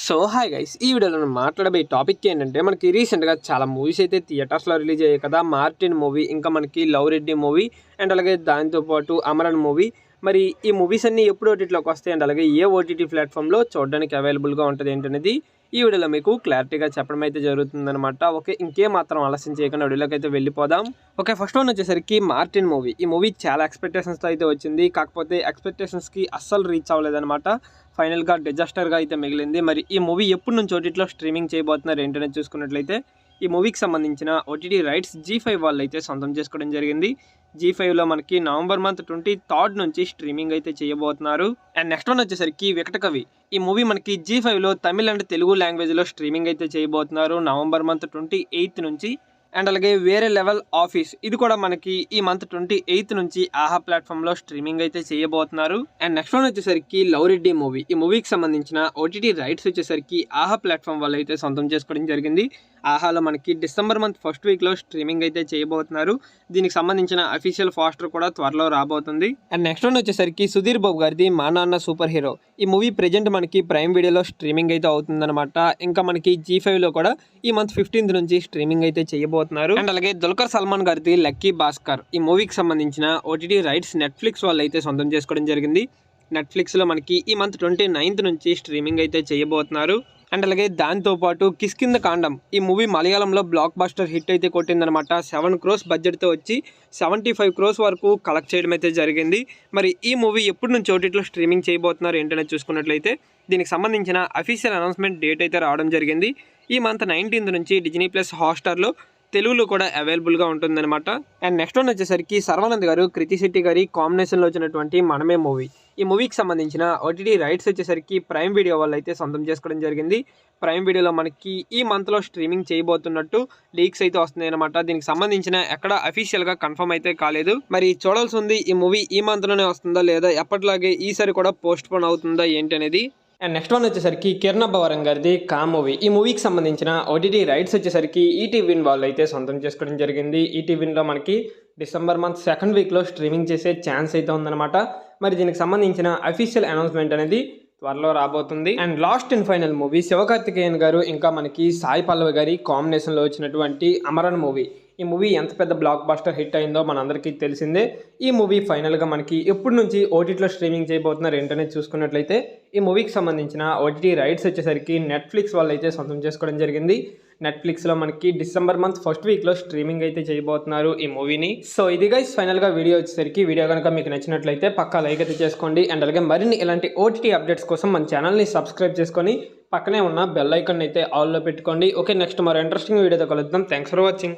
So hi guys, ఈ వీడియోలో మనం మాట్లాడబోయే టాపిక్ ఏంటంటే మనకి రీసెంట్గా చాలా మూవీస్ అయితే థియేటర్స్లో రిలీజ్ అయ్యాయి కదా. మార్టిన్ మూవీ, ఇంకా మనకి లవ్ రెడ్డి మూవీ అండ్ అలాగే దాంతోపాటు అమరన్ మూవీ. మరి ఈ మూవీస్ అన్నీ ఎప్పుడు ఓటీటీలోకి వస్తాయి అండ్ అలాగే ఏ ఓటీటీ ప్లాట్ఫామ్లో చూడడానికి అవైలబుల్గా ఉంటుంది ఏంటనేది ఈ వీడియోలో మీకు క్లారిటీగా చెప్పడం అయితే జరుగుతుందన్నమాట. ఓకే, ఇంకేం మాత్రం ఆలస్యం చేయకుండా వీడియోలోకి అయితే వెళ్ళిపోదాం. ఓకే, ఫస్ట్ వన్ వచ్చేసరికి మార్టిన్ మూవీ. ఈ మూవీ చాలా ఎక్స్పెక్టేషన్స్తో అయితే వచ్చింది, కాకపోతే ఎక్స్పెక్టేషన్స్కి అస్సలు రీచ్ అవ్వలేదన్నమాట. ఫైనల్గా డిజాస్టర్గా అయితే మిగిలింది. మరి ఈ మూవీ ఎప్పటి నుంచి ఓటీటీలో స్ట్రీమింగ్ చేయబోతున్నారు ఏంటనే చూసుకున్నట్లయితే ఈ మూవీకి సంబంధించిన ఓటీటీ రైట్స్ G5 వాళ్ళు అయితే సొంతం చేసుకోవడం జరిగింది. G5లో మనకి నవంబర్ మంత్ 23rd నుంచి స్ట్రీమింగ్ అయితే చేయబోతున్నారు. అండ్ నెక్స్ట్ వన్ వచ్చేసరికి వికటకవి. ఈ మూవీ మనకి G5లో తమిళ్ అండ్ తెలుగు లాంగ్వేజ్లో స్ట్రీమింగ్ అయితే చేయబోతున్నారు నవంబర్ మంత్ 28th నుంచి. అండ్ అలాగే వేరే లెవెల్ ఆఫీస్, ఇది కూడా మనకి ఈ మంత్ 28th నుంచి ఆహా ప్లాట్ఫామ్లో స్ట్రీమింగ్ అయితే చేయబోతున్నారు. అండ్ నెక్స్ట్ వన్ వచ్చేసరికి లవ్ రెడ్డి మూవీ. ఈ మూవీకి సంబంధించిన ఓటీటీ రైట్స్ వచ్చేసరికి ఆహా ప్లాట్ఫామ్ వాళ్ళు అయితే సొంతం చేసుకోవడం జరిగింది. ఆహాలో మనకి డిసెంబర్ మంత్ ఫస్ట్ వీక్లో స్ట్రీమింగ్ అయితే చేయబోతున్నారు. దీనికి సంబంధించిన అఫీషియల్ పోస్టర్ కూడా త్వరలో రాబోతుంది. అండ్ నెక్స్ట్ వన్ వచ్చేసరికి సుధీర్ బాబు గారిది మా నాన్న సూపర్ హీరో. ఈ మూవీ ప్రెజెంట్ మనకి ప్రైమ్ వీడియోలో స్ట్రీమింగ్ అయితే అవుతుందన్నమాట. ఇంకా మనకి G5లో కూడా ఈ మంత్ 15th నుంచి స్ట్రీమింగ్ అయితే చేయబోతున్నారు. అండ్ అలాగే దుల్కర్ సల్మాన్ గారిది లక్కీ భాస్కర్. ఈ మూవీకి సంబంధించిన ఓటీటీ రైట్స్ నెట్ఫ్లిక్స్ వాళ్ళు అయితే సొంతం చేసుకోవడం జరిగింది. నెట్ఫ్లిక్స్లో మనకి ఈ మంత్ 29th నుంచి స్ట్రీమింగ్ అయితే చేయబోతున్నారు. అండ్ అలాగే దాంతోపాటు కిష్కింద కాండం. ఈ మూవీ మలయాళంలో బ్లాక్ బస్టర్ హిట్ అయితే కొట్టిందనమాట. 7 crores బడ్జెట్తో వచ్చి 75 crores వరకు కలెక్ట్ చేయడం అయితే జరిగింది. మరి ఈ మూవీ ఎప్పటి నుంచి ఓటీటీలో స్ట్రీమింగ్ చేయబోతున్నారు ఏంటనేది చూసుకున్నట్లయితే దీనికి సంబంధించిన అఫీషియల్ అనౌన్స్మెంట్ డేట్ అయితే రావడం జరిగింది. ఈ మంత్ 19th నుంచి డిజ్నీ ప్లస్ హాట్స్టార్లో తెలుగులో కూడా అవైలబుల్గా ఉంటుందన్నమాట. అండ్ నెక్స్ట్ వన్ వచ్చేసరికి సర్వానంద్ గారు, కృతి శెట్టి గారి కాంబినేషన్లో వచ్చినటువంటి మనమే మూవీ. ఈ మూవీకి సంబంధించిన ఓటీటీ రైట్స్ వచ్చేసరికి ప్రైమ్ వీడియో వాళ్ళు అయితే సొంతం చేసుకోవడం జరిగింది. ప్రైమ్ వీడియోలో మనకి ఈ మంత్లో స్ట్రీమింగ్ చేయబోతున్నట్టు లీక్స్ అయితే వస్తున్నాయి అనమాట. దీనికి సంబంధించిన ఎక్కడ అఫీషియల్గా కన్ఫర్మ్ అయితే కాలేదు. మరి చూడాల్సి ఉంది ఈ మూవీ ఈ మంత్లోనే వస్తుందా లేదా ఎప్పటిలాగే ఈసారి కూడా పోస్ట్ పోన్ అవుతుందా ఏంటి అనేది. అండ్ నెక్స్ట్ వన్ వచ్చేసరికి కిరణ్ అబ్బవరం గారిది కా మూవీ. ఈ మూవీకి సంబంధించిన ఓటీటీ రైట్స్ వచ్చేసరికి ఈటీవీ వాళ్ళు అయితే సొంతం చేసుకోవడం జరిగింది. ఈటీవీలో మనకి డిసెంబర్ మంత్ 2nd వీక్లో స్ట్రీమింగ్ చేసే ఛాన్స్ అయితే ఉందన్నమాట. మరి దీనికి సంబంధించిన అఫీషియల్ అనౌన్స్మెంట్ అనేది త్వరలో రాబోతుంది. And last and final movie Sivakarthikeyan గారు ఇంకా మనకి సాయి పల్లవి గారి కాంబినేషన్లో వచ్చినటువంటి అమరన్ మూవీ. ఈ మూవీ ఎంత పెద్ద బ్లాక్ బస్టర్ హిట్ అయిందో మనందరికీ తెలిసిందే. ఈ మూవీ ఫైనల్గా మనకి ఎప్పటి నుంచి ఓటీటీలో స్ట్రీమింగ్ చేయబోతున్నారు ఏంటనేది చూసుకున్నట్లయితే ఈ మూవీకి సంబంధించిన ఓటీటీ రైట్స్ వచ్చేసరికి నెట్ఫ్లిక్స్ వాళ్ళు అయితే సొంతం చేసుకోవడం జరిగింది. నెట్ఫ్లిక్స్లో మనకి డిసెంబర్ మంత్ ఫస్ట్ వీక్లో స్ట్రీమింగ్ అయితే చేయబోతున్నారు ఈ మూవీని. సో ఇది గైస్ ఫైనల్గా వీడియో వచ్చేసరికి వీడియో కనుక మీకు నచ్చినట్లయితే పక్కా లైక్ అయితే చేసుకోండి. అండ్ అలాగే మరిన్ని ఇలాంటి ఓటీటీ అప్డేట్స్ కోసం మన ఛానల్ని సబ్స్క్రైబ్ చేసుకొని పక్కనే ఉన్న బెల్ ఐకాన్ అయితే ఆల్లో పెట్టుకోండి. ఓకే, నెక్స్ట్ మరో ఇంట్రెస్టింగ్ వీడియోతో కలుద్దాం. Thanks for watching.